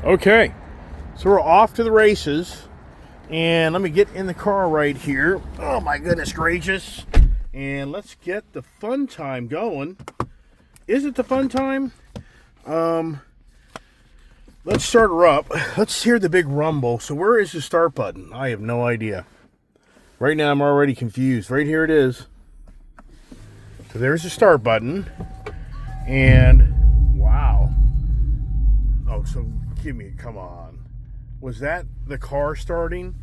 Okay, so we're off to the races, and let me get in the car right here. Oh my goodness gracious. And let's get the fun time going. Is it the fun time? Let's start her up. Let's hear the big rumble. So where is the start button? I have no idea. Right now I'm already confused. Right here it is. So there's the start button. And wow. Oh, so give me, come on. Was that the car starting?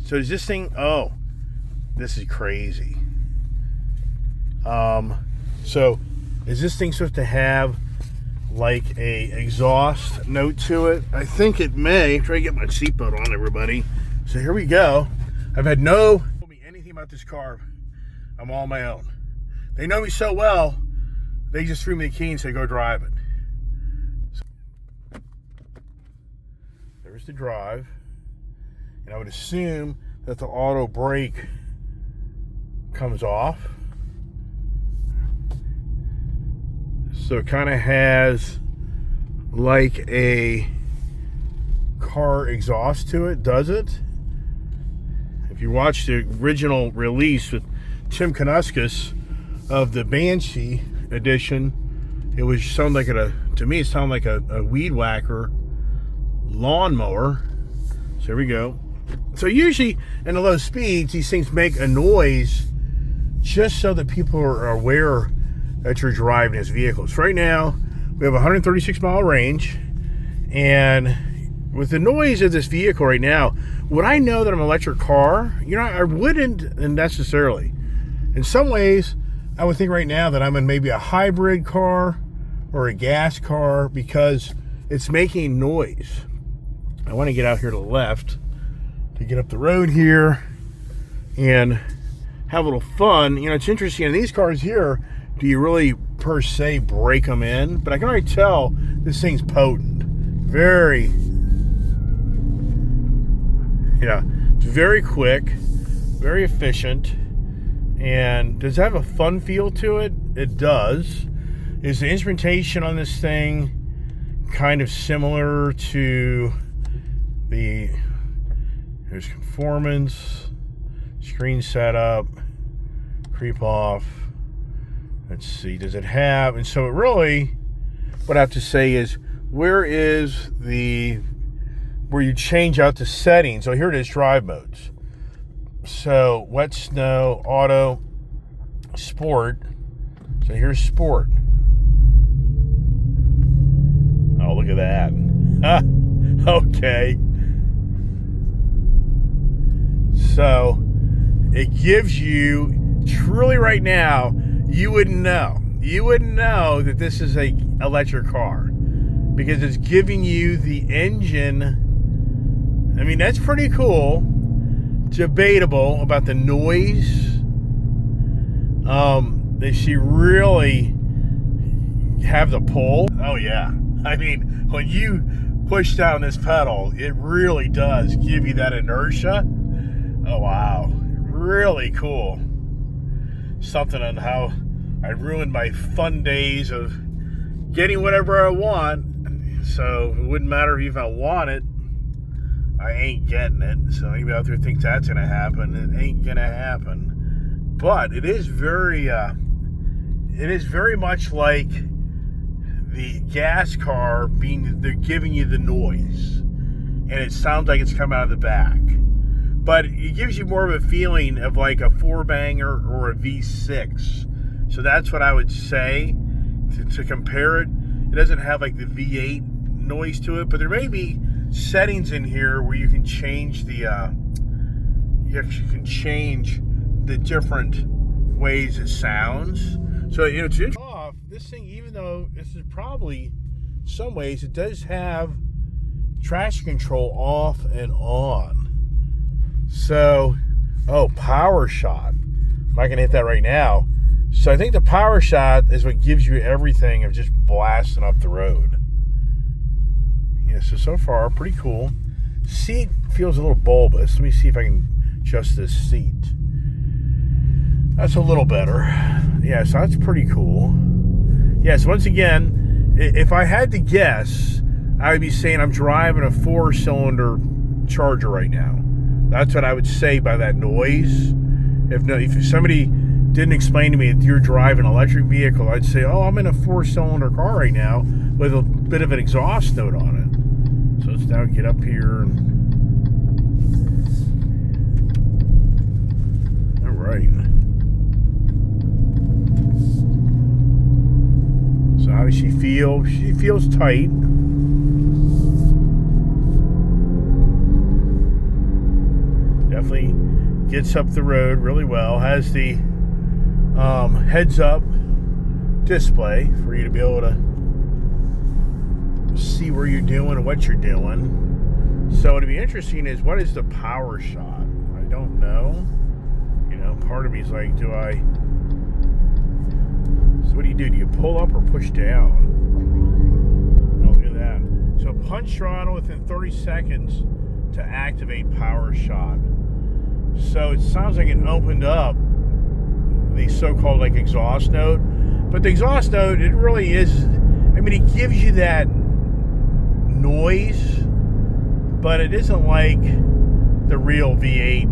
So is this thing, oh, this is crazy. So is this thing supposed to have like a exhaust note to it? I think it may. Try to get my seatbelt on, everybody. So here we go. I've had no told me anything about this car. I'm all on my own. They know me so well, they just threw me the key and said, go drive it. So, there's the drive. And I would assume that the auto brake comes off. So it kind of has like a car exhaust to it, does it? If you watch the original release with Tim Knuskis of the Banshee edition, it was sound like to me it sounded like a weed whacker lawnmower. So here we go. So usually in the low speeds, these things make a noise just so that people are aware that you're driving this vehicle. So right now, we have a 136 mile range, and with the noise of this vehicle right now, would I know that I'm an electric car? You know, I wouldn't necessarily. In some ways, I would think right now that I'm in maybe a hybrid car or a gas car because it's making noise. I want to get out here to the left to get up the road here and have a little fun. You know, it's interesting, in these cars here, do you really, per se, break them in? But I can already tell this thing's potent. Very, it's very quick, very efficient. And does it have a fun feel to it? It does. Is the instrumentation on this thing kind of similar to there's conformance, screen setup, creep off. Let's see, does it have, and so it really, what I have to say is, where you change out the settings? So here it is, drive modes. So wet, snow, auto, sport. So here's sport. Oh, look at that. Okay. So it gives you, truly right now, you wouldn't know. You wouldn't know that this is a electric car because it's giving you the engine. I mean, that's pretty cool. Debatable about the noise. Does she really have the pull? Oh yeah. I mean, when you push down this pedal, it really does give you that inertia. Oh wow. Really cool. Something on how I ruined my fun days of getting whatever I want. So it wouldn't matter if I want it, I ain't getting it. So anybody out there thinks that's gonna happen, it ain't gonna happen. But it is very much like the gas car they're giving you the noise, and it sounds like it's coming out of the back. But it gives you more of a feeling of like a 4-banger or a V6. So that's what I would say to compare it. It doesn't have like the V8 noise to it, but there may be settings in here where you can change the different ways it sounds. So it's interesting. Off this thing, even though this is probably in some ways it does have traction control off and on. So, power shot. I'm not going to hit that right now. So I think the power shot is what gives you everything of just blasting up the road. Yeah, so far, pretty cool. Seat feels a little bulbous. Let me see if I can adjust this seat. That's a little better. Yeah, so that's pretty cool. Yeah, so once again, if I had to guess, I would be saying I'm driving a 4-cylinder Charger right now. That's what I would say by that noise. If somebody didn't explain to me that you're driving an electric vehicle, I'd say, oh, I'm in a 4-cylinder car right now with a bit of an exhaust note on it. So let's now get up here. All right. So how does she feel? She feels tight. Definitely gets up the road really well. Has the heads-up display for you to be able to see where you're doing and what you're doing. So it'd be interesting is, what is the power shot? I don't know. You know, part of me is like, so what do? Do you pull up or push down? Oh, look at that. So punch throttle within 30 seconds to activate power shot. So it sounds like it opened up the so-called like exhaust note, but the exhaust note, it really is, I mean, it gives you that noise, but it isn't like the real V8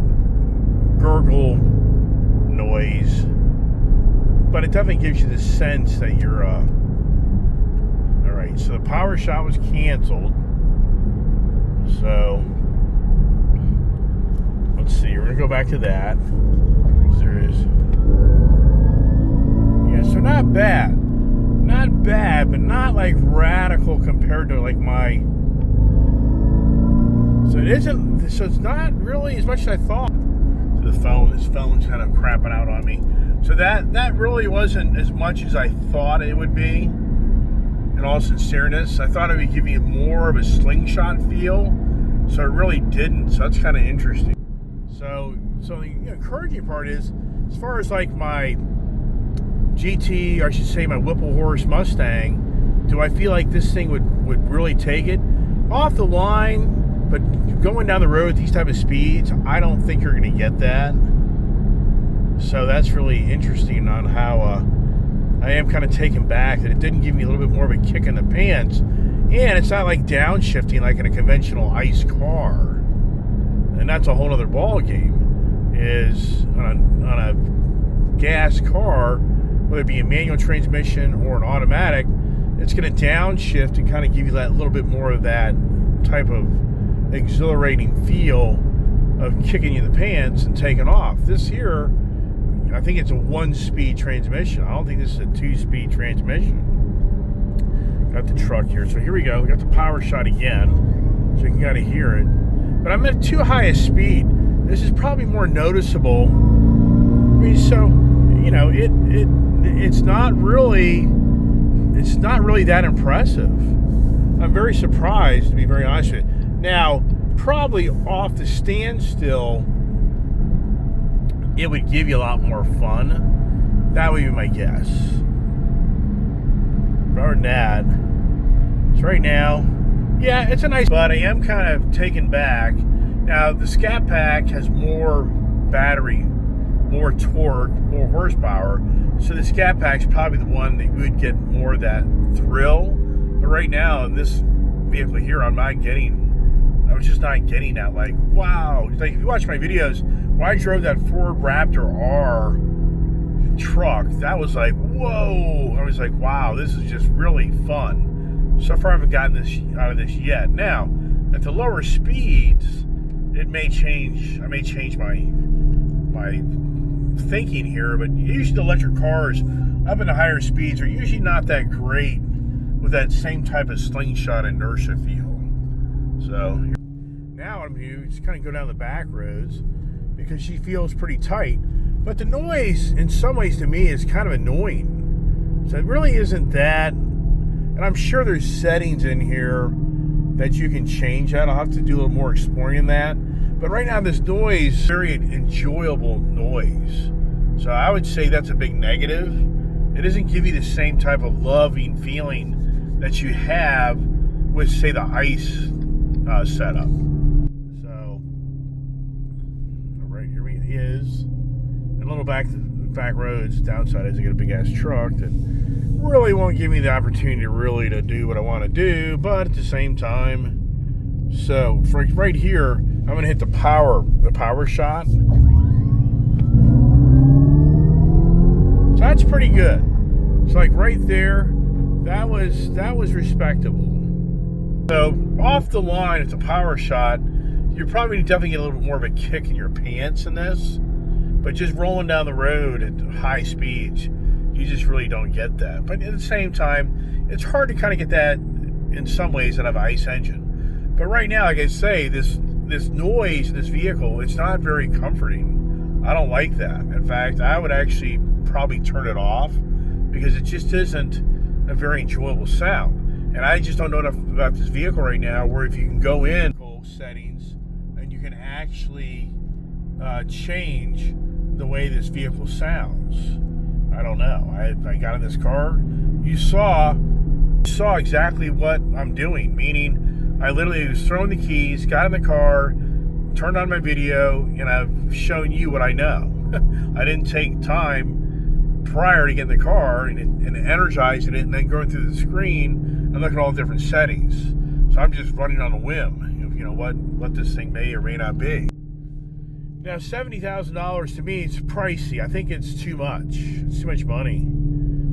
gurgle noise, but it definitely gives you the sense that you're all right. So the power shot was canceled. So let's see, we're gonna go back to that. There is, yeah, so not bad, but not like radical compared to like my. So it isn't. So it's not really as much as I thought. So this phone's kind of crapping out on me. So that really wasn't as much as I thought it would be. In all sincereness, I thought it would give you more of a slingshot feel. So it really didn't. So that's kind of interesting. So the encouraging part is, as far as like my GT, or I should say my Whipple Horse Mustang, do I feel like this thing would really take it off the line? But going down the road with these type of speeds, I don't think you're going to get that. So that's really interesting on how I am kind of taken back that it didn't give me a little bit more of a kick in the pants, and it's not like downshifting like in a conventional ICE car. And that's a whole other ball game. Is on a gas car, whether it be a manual transmission or an automatic, it's going to downshift and kind of give you that little bit more of that type of exhilarating feel of kicking you in the pants and taking off. This here, I think it's a 1-speed transmission. I don't think this is a 2-speed transmission. Got the truck here. So here we go. We got the power shot again, so you can kind of hear it. But I'm at too high a speed. This is probably more noticeable. I mean, so it's not really that impressive. I'm very surprised, to be very honest with you. Now, probably off the standstill, it would give you a lot more fun. That would be my guess. Other than that, so right now, yeah, it's a nice, but I am kind of taken back. Now, the Scat Pack has more battery, more torque, more horsepower, so the Scat Pack's probably the one that would get more of that thrill. But right now, in this vehicle here, I was just not getting that, like, wow. Like, if you watch my videos, when I drove that Ford Raptor R truck, that was like, whoa. I was like, wow, this is just really fun. So far, I haven't gotten this out of this yet. Now, at the lower speeds, it may change. I may change my thinking here, but usually the electric cars up in the higher speeds are usually not that great with that same type of slingshot inertia feel. So now what I'm going to do is kind of go down the back roads because she feels pretty tight. But the noise, in some ways, to me, is kind of annoying. So it really isn't that. And I'm sure there's settings in here that you can change that. I'll have to do a little more exploring in that. But right now, this noise is very enjoyable noise. So I would say that's a big negative. It doesn't give you the same type of loving feeling that you have with, say, the ICE setup. So, all right, here he is. And a little back back roads. Downside is I get a big ass truck that really won't give me the opportunity really to do what I want to do, but at the same time, so for right here, I'm gonna hit the power shot. So that's pretty good. It's like right there, that was respectable. So off the line, it's a power shot. You're probably definitely get a little bit more of a kick in your pants in this, but just rolling down the road at high speeds, you just really don't get that. But at the same time, it's hard to kind of get that in some ways that have an ICE engine. But right now, like I say, this noise in this vehicle, it's not very comforting. I don't like that. In fact, I would actually probably turn it off because it just isn't a very enjoyable sound. And I just don't know enough about this vehicle right now where if you can go in settings and you can actually change the way this vehicle sounds. I don't know. I got in this car. You saw exactly what I'm doing, meaning I literally was throwing the keys, got in the car, turned on my video, and I've shown you what I know. I didn't take time prior to getting the car and energizing it and then going through the screen and looking at all the different settings. So I'm just running on a whim, you know, what this thing may or may not be. Now, $70,000 to me is pricey. I think it's too much. It's too much money.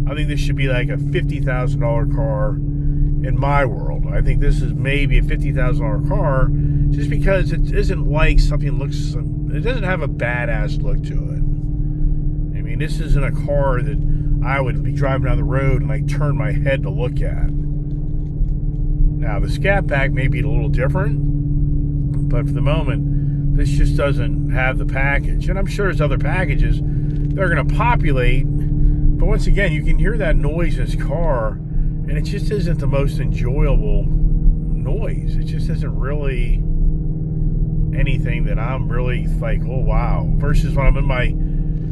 I think this should be like a $50,000 car in my world. I think this is maybe a $50,000 car just because it isn't like something looks, it doesn't have a badass look to it. I mean, this isn't a car that I would be driving down the road and like turn my head to look at. Now, the Scat Pack may be a little different, but for the moment, this just doesn't have the package. And I'm sure there's other packages that are going to populate. But once again, you can hear that noise in this car, and it just isn't the most enjoyable noise. It just isn't really anything that I'm really like, oh, wow. Versus when I'm in my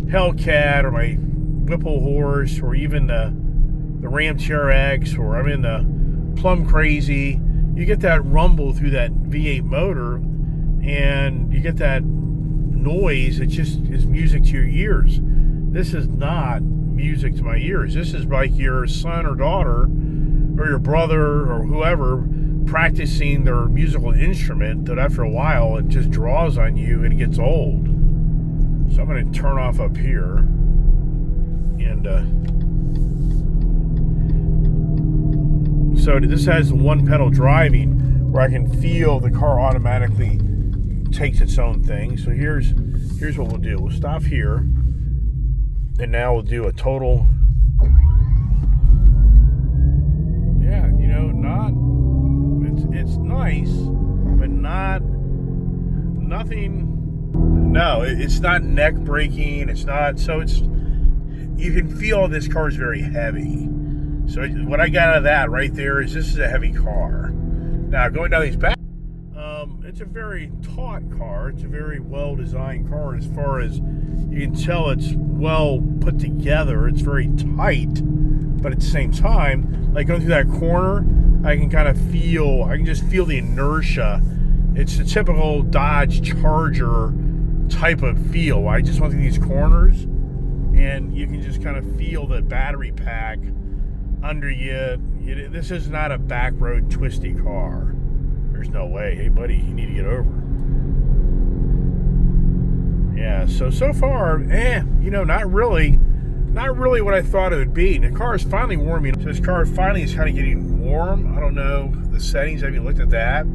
Hellcat or my Whipple Horse or even the Ram TRX or I'm in the Plum Crazy, you get that rumble through that V8 motor, and you get that noise. It just is music to your ears. This is not music to my ears. This is like your son or daughter or your brother or whoever practicing their musical instrument that after a while it just draws on you and it gets old. So I'm going to turn off up here and so this has one pedal driving where I can feel the car automatically takes its own thing. So here's what we'll do. We'll stop here, and now we'll do a total. Yeah, you know, it's nice, but nothing. No, it's not neck breaking. It's not. So you can feel this car is very heavy. So what I got out of that right there is this is a heavy car. Now going down these back. It's a very taut car. It's a very well-designed car as far as you can tell. It's well put together. It's very tight, but at the same time, like going through that corner, I can just feel the inertia. It's a typical Dodge Charger type of feel. I just went through these corners, and you can just kind of feel the battery pack under you. This is not a back road twisty car. There's no way. Hey, buddy, you need to get over. Yeah, so far, you know, not really what I thought it would be. The car is finally warming. So this car finally is kind of getting warm. I don't know the settings. I haven't looked at that.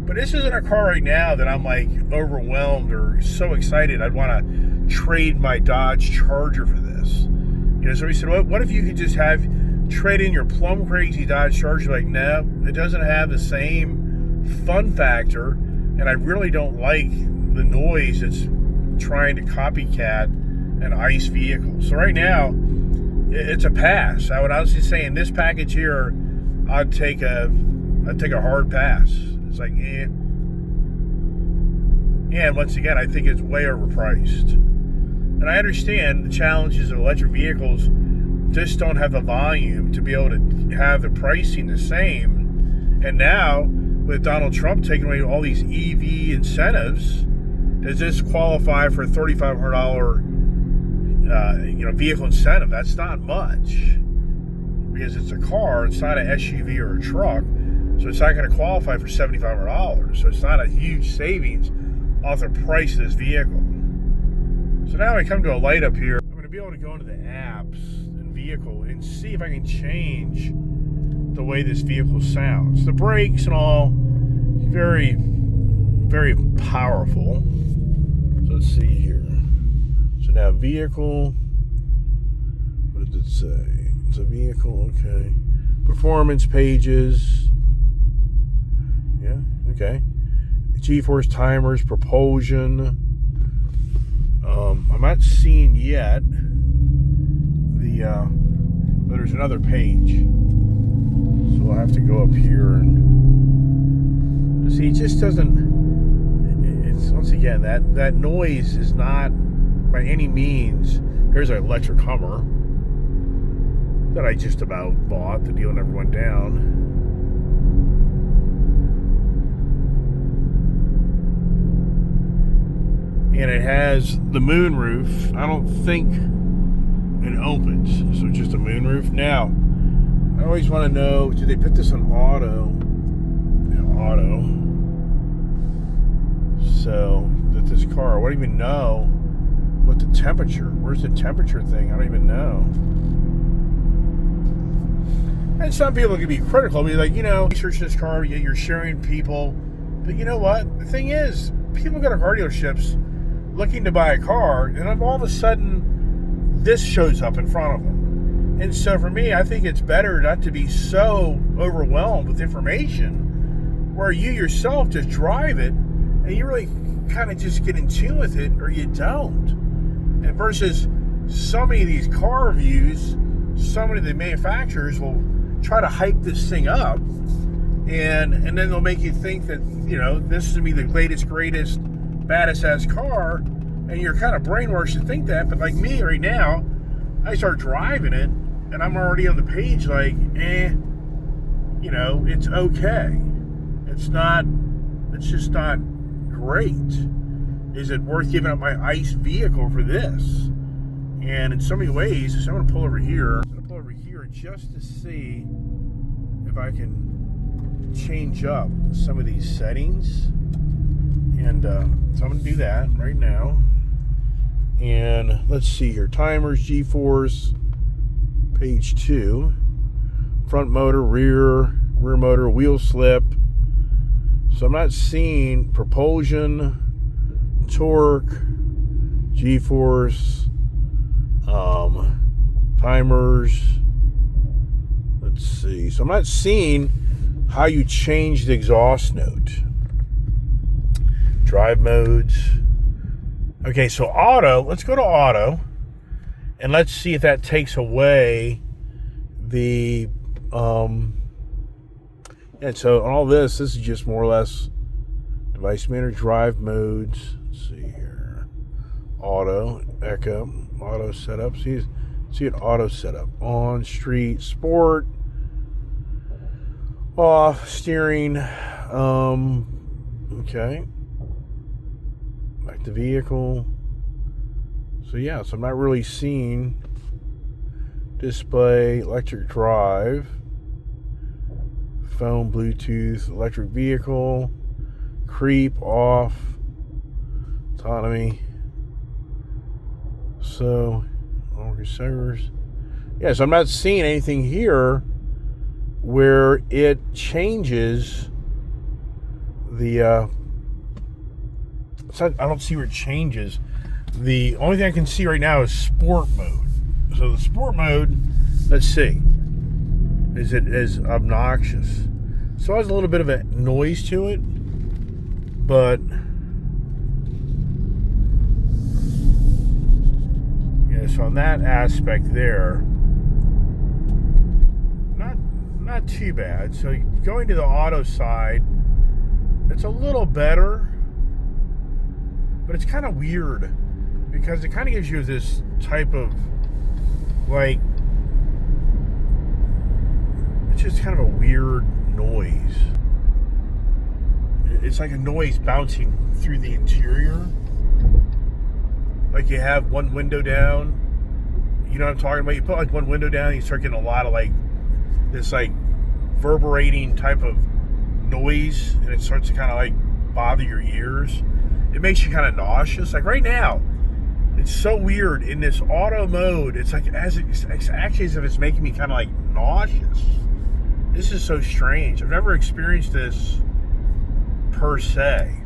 But this isn't a car right now that I'm like overwhelmed or so excited I'd want to trade my Dodge Charger for this. You know, so we said, what if you could just trade in your Plum Crazy Dodge Charger? Like, no, it doesn't have the same fun factor, and I really don't like the noise that's trying to copycat an ICE vehicle. So right now, it's a pass. I would honestly say in this package here, I'd take a hard pass. It's like, And once again, I think it's way overpriced. And I understand the challenges of electric vehicles just don't have the volume to be able to have the pricing the same. And now, with Donald Trump taking away all these EV incentives, does this qualify for a $3,500, vehicle incentive. That's not much because it's a car. It's not an SUV or a truck, so it's not going to qualify for $7,500. So it's not a huge savings off the price of this vehicle. So now I come to a light up here. I'm going to be able to go into the apps and vehicle and see if I can change the way this vehicle sounds. The brakes and all, very, very powerful. So let's see here. So now vehicle, what does it say? It's a vehicle, okay. Performance pages. Yeah, okay. G-force timers, propulsion. I'm not seeing yet but there's another page. So we'll have to go up here and see. It just doesn't. It's once again that noise is not by any means. Here's an electric Hummer that I just about bought. The deal never went down. And it has the moonroof. I don't think it opens, so it's just a moonroof. Now, I always want to know, do they put this on auto? Yeah, auto. So that this car, I don't even know what the temperature. Where's the temperature thing? I don't even know. And some people can be critical, be like, research this car, you're sharing people. But you know what? The thing is, people go to car dealerships looking to buy a car, and then all of a sudden this shows up in front of them. And so for me, I think it's better not to be so overwhelmed with information where you yourself just drive it and you really kind of just get in tune with it, or you don't. And versus so many of these car reviews, so many of the manufacturers will try to hype this thing up, and then they'll make you think that this is gonna be the latest, greatest, baddest ass car, and you're kind of brainwashed to think that. But like me right now, I start driving it and I'm already on the page like, it's okay. It's just not great. Is it worth giving up my ICE vehicle for this? And in so many ways, so I'm gonna pull over here. Just to see if I can change up some of these settings. And so I'm going to do that right now. And let's see here. Timers, G-force, page 2. Front motor, rear motor, wheel slip. So I'm not seeing propulsion, torque, G-force, timers. Let's see. So I'm not seeing how you change the exhaust note. Drive modes. Okay, so auto. Let's go to auto, and let's see if that takes away the. And so all this is just more or less device manager, drive modes. Let's see here. Auto, echo, auto setup. See it auto setup. On, street, sport, off, steering. Okay. Back to vehicle. So yeah, so I'm not really seeing display, electric drive, phone, Bluetooth, electric vehicle, creep, off, autonomy. So, all receivers. Yeah, so I'm not seeing anything here where it changes the I don't see where it changes. The only thing I can see right now is sport mode. So the sport mode, let's see, is it as obnoxious? So it has a little bit of a noise to it, but yeah, so on that aspect there, not too bad. So going to the auto side, it's a little better. But it's kind of weird because it kind of gives you this type of like, it's just kind of a weird noise. It's like a noise bouncing through the interior. Like you have one window down You know what I'm talking about? You put like one window down and you start getting a lot of like this like reverberating type of noise, and it starts to kind of like bother your ears. It makes you kind of nauseous. Like right now, it's so weird in this auto mode. It's like it's actually as if it's making me kind of like nauseous. This is so strange. I've never experienced this per se.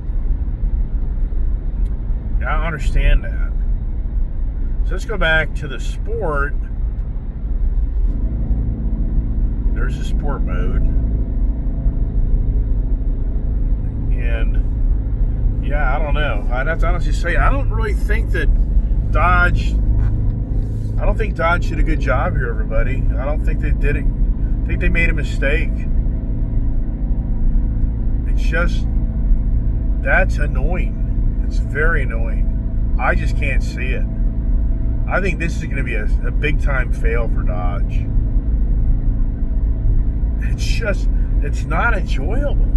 I don't understand that. So let's go back to the sport. There's the sport mode. And yeah, I don't know. I'd have to honestly say, I don't really think that Dodge did a good job here, everybody. I don't think they did it. I think they made a mistake. It's just, that's annoying. It's very annoying. I just can't see it. I think this is going to be a big time fail for Dodge. It's not enjoyable.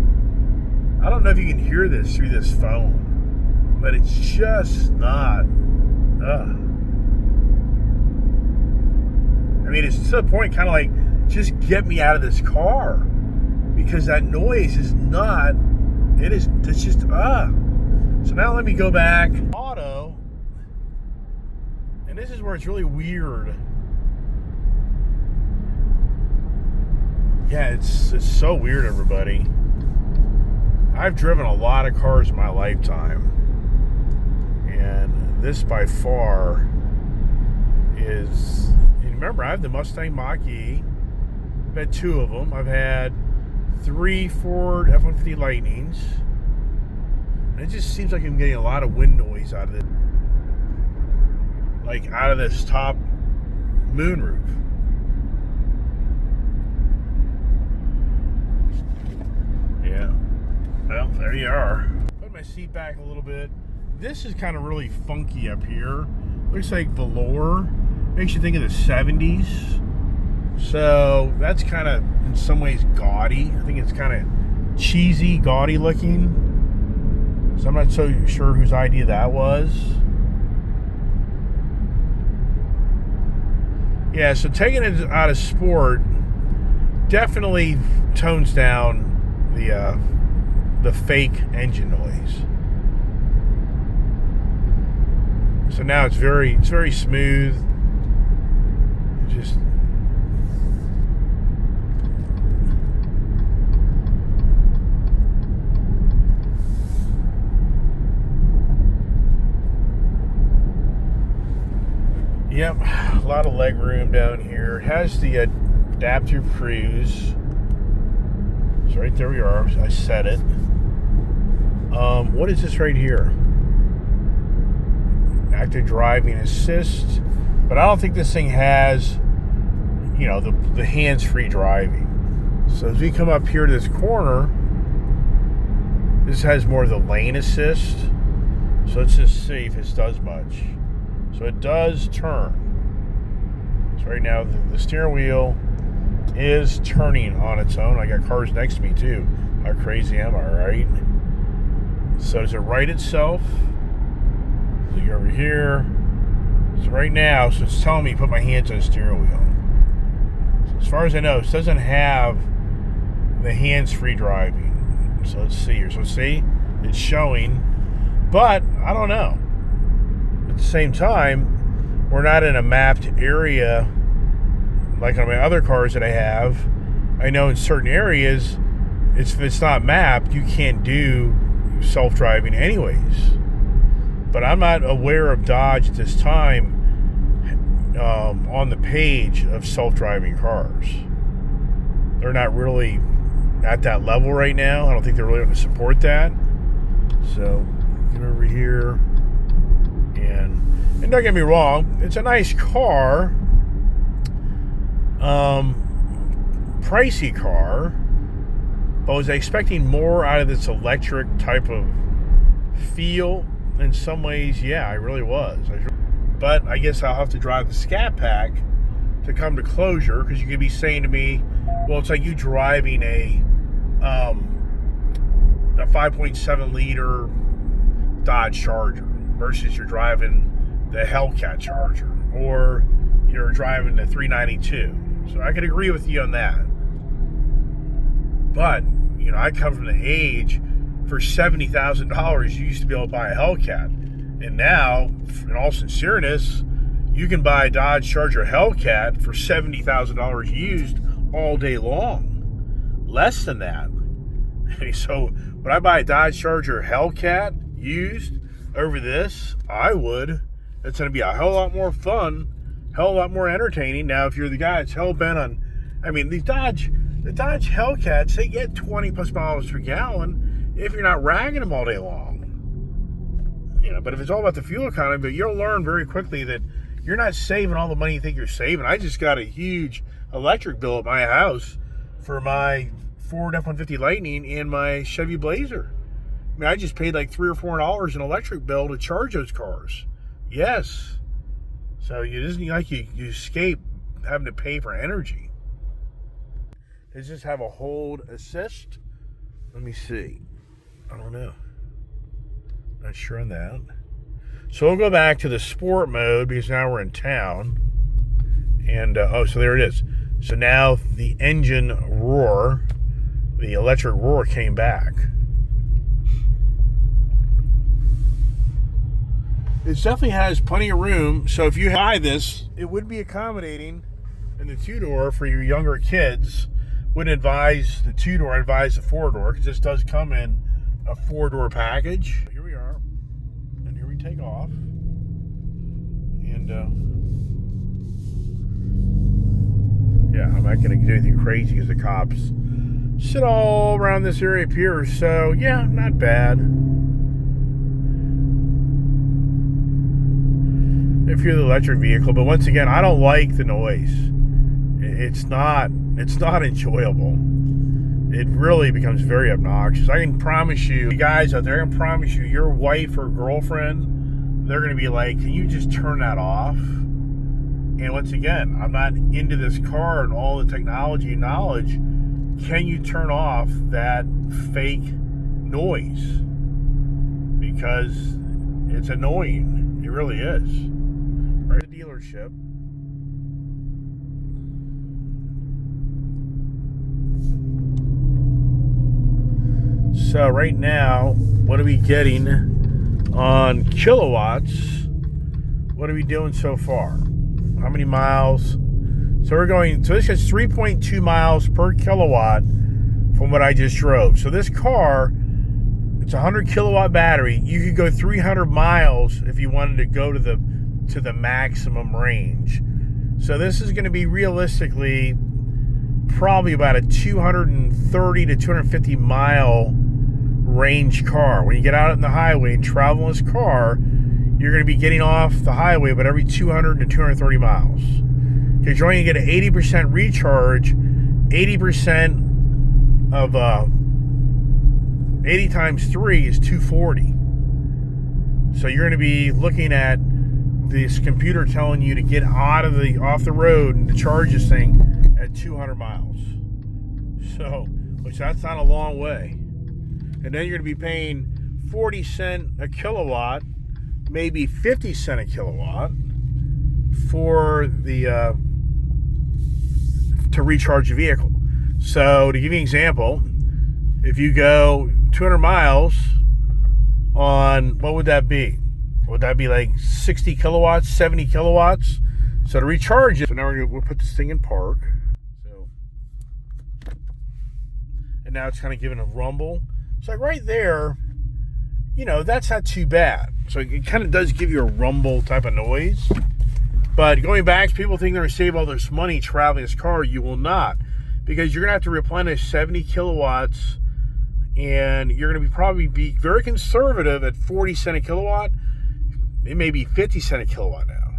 I don't know if you can hear this through this phone, but it's just not. I mean, it's to the point kind of like, just get me out of this car, because that noise is not, it's just, So now let me go back, auto, and this is where it's really weird. Yeah, it's so weird, everybody. I've driven a lot of cars in my lifetime, and this by far is, and remember, I have the Mustang Mach-E. I've had 2 of them. I've had 3 Ford F-150 Lightnings. And it just seems like I'm getting a lot of wind noise out of it. Like out of this top moonroof. Yeah. Well, there you are. Put my seat back a little bit. This is kind of really funky up here. Looks like velour. Makes you think of the 70s. So that's kind of, in some ways, gaudy. I think it's kind of cheesy, gaudy looking. So I'm not so sure whose idea that was. Yeah, so taking it out of sport definitely tones down the fake engine noise. So now it's very smooth. Just yep, a lot of leg room down here. It has the adaptive cruise. So right there we are. I set it. What is this right here? Active driving assist. But I don't think this thing has, you know, the hands-free driving. So as we come up here to this corner, this has more of the lane assist. So let's just see if this does much. So it does turn. So right now the steering wheel is turning on its own. I got cars next to me too. How crazy am I, right? So does it right itself? So you go over here. So right now, so it's telling me to put my hands on the steering wheel. So as far as I know, it doesn't have the hands-free driving. So let's see here. So see, it's showing, but I don't know. At the same time, we're not in a mapped area like on my other cars that I have. I know in certain areas, if it's not mapped, you can't do self-driving anyways. But I'm not aware of Dodge at this time on the page of self-driving cars. They're not really at that level right now. I don't think they're really going to support that. So, get over here. And don't get me wrong, it's a nice car. Pricey car. But was I expecting more out of this electric type of feel? In some ways, yeah, I really was. But I guess I'll have to drive the Scat Pack to come to closure, because you could be saying to me, well, it's like you driving a 5.7 liter Dodge Charger versus you're driving the Hellcat Charger, or you're driving the 392. So I could agree with you on that. But, I come from the age for $70,000 you used to be able to buy a Hellcat. And now, in all sincereness, you can buy a Dodge Charger Hellcat for $70,000 used all day long. Less than that. So when I buy a Dodge Charger Hellcat used over this, I would. It's going to be a hell of a lot more fun, hell of a lot more entertaining. Now, if you're the guy that's hell bent on, the Dodge Hellcats, they get 20 plus miles per gallon if you're not ragging them all day long. But if it's all about the fuel economy, you'll learn very quickly that you're not saving all the money you think you're saving. I just got a huge electric bill at my house for my Ford F-150 Lightning and my Chevy Blazer. I just paid like $3 or $4 an electric bill to charge those cars. Yes. So it isn't like you escape having to pay for energy. Does this have a hold assist? Let me see. I don't know. Not sure on that. So we'll go back to the sport mode because now we're in town. And, so there it is. So now the engine roar, the electric roar came back. It definitely has plenty of room. So if you buy this, it would be accommodating in the two-door for your younger kids. Wouldn't advise the two-door, I'd advise the four-door because this does come in a four-door package. Here we are. And here we take off. And, yeah, I'm not going to do anything crazy because the cops sit all around this area up here. So, yeah, not bad. If you're the electric vehicle, but once again, I don't like the noise. It's not enjoyable. It really becomes very obnoxious. I can promise you guys out there, I can promise you your wife or girlfriend, they're going to be like, can you just turn that off? And once again, I'm not into this car and all the technology and knowledge. Can you turn off that fake noise? Because it's annoying. It really is. Right at the dealership. So right now, what are we getting on kilowatts? What are we doing so far? How many miles? So this gets 3.2 miles per kilowatt from what I just drove. So this car, it's a 100 kilowatt battery. You could go 300 miles if you wanted to go to the maximum range. So this is going to be realistically probably about a 230 to 250 mile range car. When you get out on the highway and travel in this car, you're going to be getting off the highway about every 200 to 230 miles. Because you're only going to get an 80% recharge. 80% of 80 times 3 is 240. So you're going to be looking at this computer telling you to get off the road and to charge this thing at 200 miles. So, which that's not a long way. And then you're going to be paying 40 cents a kilowatt, maybe 50 cents a kilowatt for the to recharge your vehicle. So to give you an example, if you go 200 miles on, what would that be? Would that be like 60 kilowatts, 70 kilowatts? So to recharge it, so now we'll put this thing in park. So, and now it's kind of giving a rumble. So like right there, that's not too bad. So it kind of does give you a rumble type of noise. But going back, people think they're going to save all this money traveling this car. You will not. Because you're going to have to replenish 70 kilowatts. And you're going to probably be very conservative at 40 cents a kilowatt. It may be 50 cents a kilowatt now.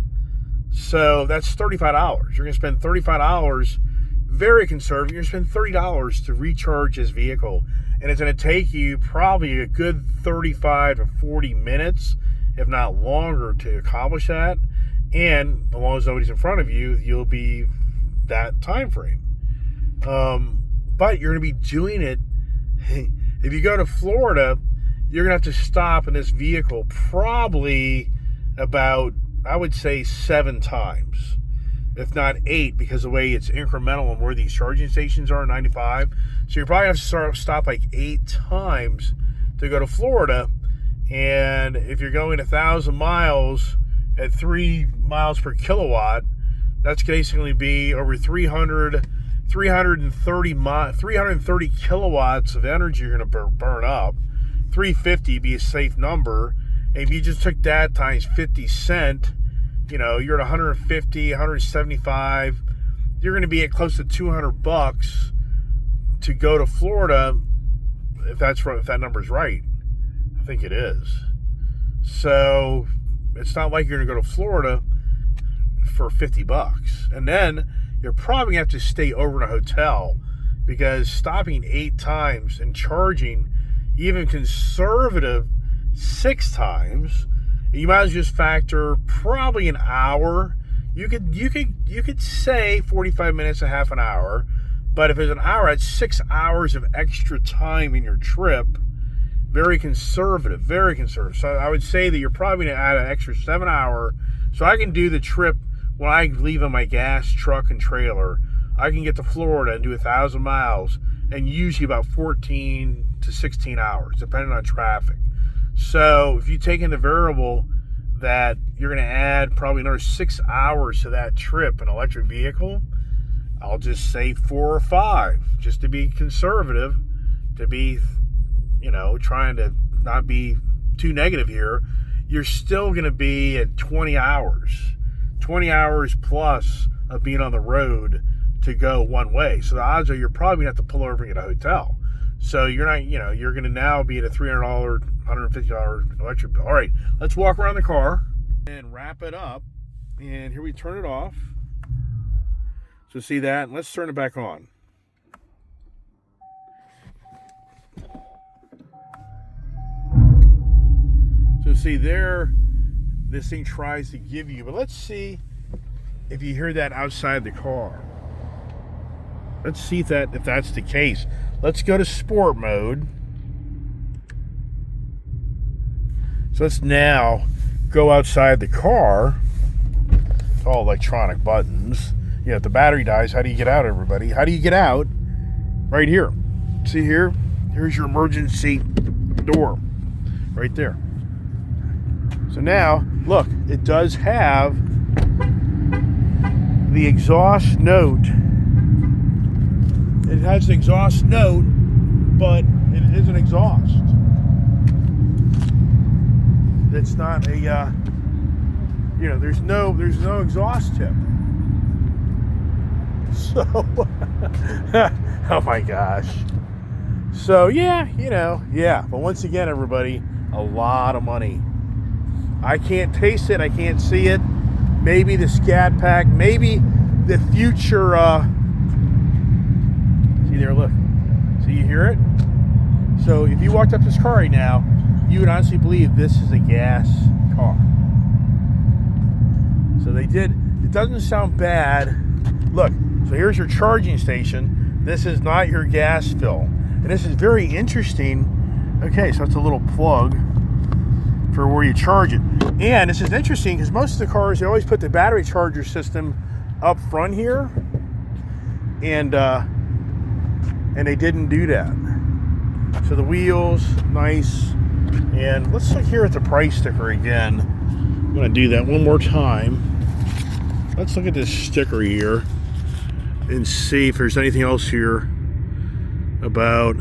So that's $35. You're going to spend $35, very conservative. You're going to spend $30 to recharge this vehicle. And it's going to take you probably a good 35 to 40 minutes, if not longer, to accomplish that. And as long as nobody's in front of you, you'll be that time frame. But you're going to be doing it. If you go to Florida, you're going to have to stop in this vehicle probably about, I would say, 7 times. if not 8, because the way it's incremental and where these charging stations are, 95. So you probably have to stop like 8 times to go to Florida. And if you're going 1,000 miles at 3 miles per kilowatt, that's basically be over 330 kilowatts of energy you're going to burn up. 350 be a safe number. And if you just took that times 50 cents, you know, you're at 150, 175. You're going to be at close to $200 to go to Florida, if that number's right. I think it is. So it's not like you're going to go to Florida for $50. And then you're probably going to have to stay over in a hotel, because stopping 8 times and charging even conservative 6 times, you might as well just factor probably an hour. You could say 45 minutes, a half an hour, but if it's an hour, that's 6 hours of extra time in your trip. Very conservative, very conservative. So I would say that you're probably going to add an extra 7 hour. So I can do the trip when I leave in my gas truck and trailer. I can get to Florida and do 1,000 miles and usually about 14 to 16 hours, depending on traffic. So if you take into variable that you're going to add probably another 6 hours to that trip, an electric vehicle, I'll just say 4 or 5, just to be conservative, to be, you know, trying to not be too negative here. You're still going to be at 20 hours plus of being on the road to go one way. So the odds are you're probably going to have to pull over and get a hotel. So you're not, you know, you're going to now be at a $300, $150 electric bill. All right, let's walk around the car and wrap it up. And here we turn it off. So see that? Let's turn it back on. So see there, this thing tries to give you, but let's see if you hear that outside the car. Let's see if that's the case. Let's go to sport mode. So let's now go outside the car. It's all electronic buttons. You know, if the battery dies, how do you get out, everybody? How do you get out? Right here. See here? Here's your emergency door. Right there. So now, look, it does have the exhaust note. It has the exhaust note, but it isn't exhaust. It's not a, you know, there's no exhaust tip. So, oh my gosh. So yeah, you know, yeah. But once again, everybody, a lot of money. I can't taste it. I can't see it. Maybe the Scat Pack. Maybe the future. See there, look. So you hear it? So if you walked up this car right now, you would honestly believe this is a gas car. So they did. It doesn't sound bad. Look. So here's your charging station. This is not your gas fill. And this is very interesting. Okay, so it's a little plug for where you charge it. And this is interesting because most of the cars, they always put the battery charger system up front here. And they didn't do that. So the wheels, nice. And let's look here at the price sticker again. I'm going to do that one more time. Let's look at this sticker here and see if there's anything else here about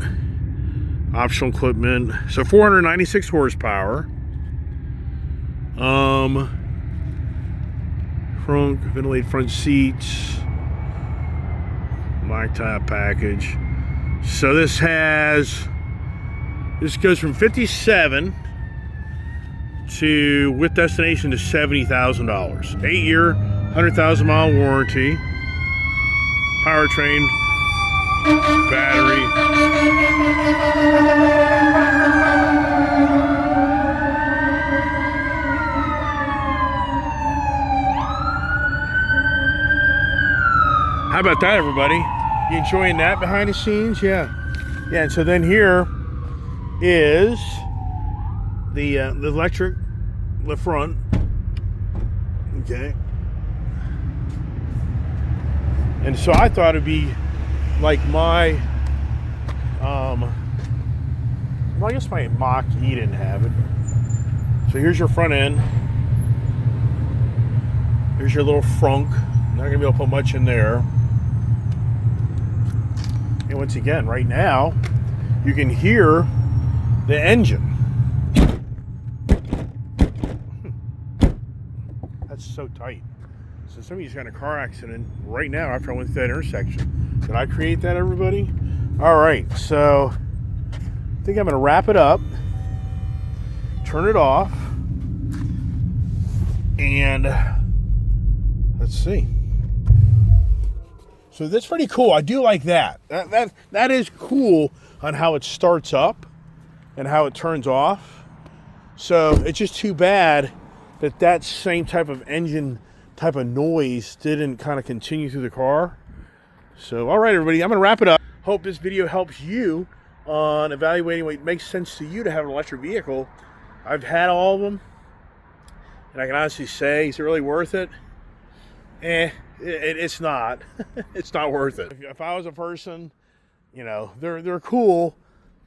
optional equipment. So 496 horsepower. Front ventilated front seats. Blacktop package. So this goes from 57 to, with destination, to $70,000. 8-year, 100,000 mile warranty. Powertrain, battery. How about that, everybody? You enjoying that behind the scenes? Yeah. Yeah, and so then here is the electric, the front. Okay. And so I thought it'd be like my, well, I guess my Mach-E didn't have it. So here's your front end. Here's your little frunk. Not gonna be able to put much in there. And once again, right now, you can hear the engine. That's so tight. So somebody's got in a car accident right now after I went through that intersection. Did I create that, everybody? All right, so I think I'm gonna wrap it up, turn it off, and let's see. So that's pretty cool. I do like that. That is cool on how it starts up and how it turns off. So it's just too bad that that same type of engine type of noise didn't kind of continue through the car. So, all right, everybody, I'm going to wrap it up. Hope this video helps you on evaluating what makes sense to you to have an electric vehicle. I've had all of them, and I can honestly say, is it really worth it? It's not. It's not worth it. If I was a person, you know, they're cool,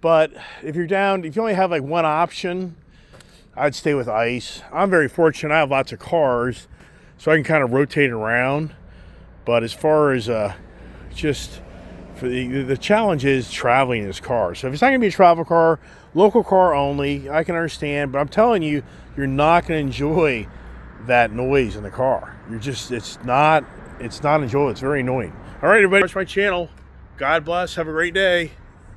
but if you're down, if you only have like one option, I'd stay with ICE. I'm very fortunate. I have lots of cars, so I can kind of rotate around. But as far as just for the challenge is traveling in this car. So if it's not going to be a travel car, local car only, I can understand. But I'm telling you, you're not going to enjoy that noise in the car. You're just, it's not enjoyable. It's very annoying. All right, everybody, watch my channel. God bless. Have a great day.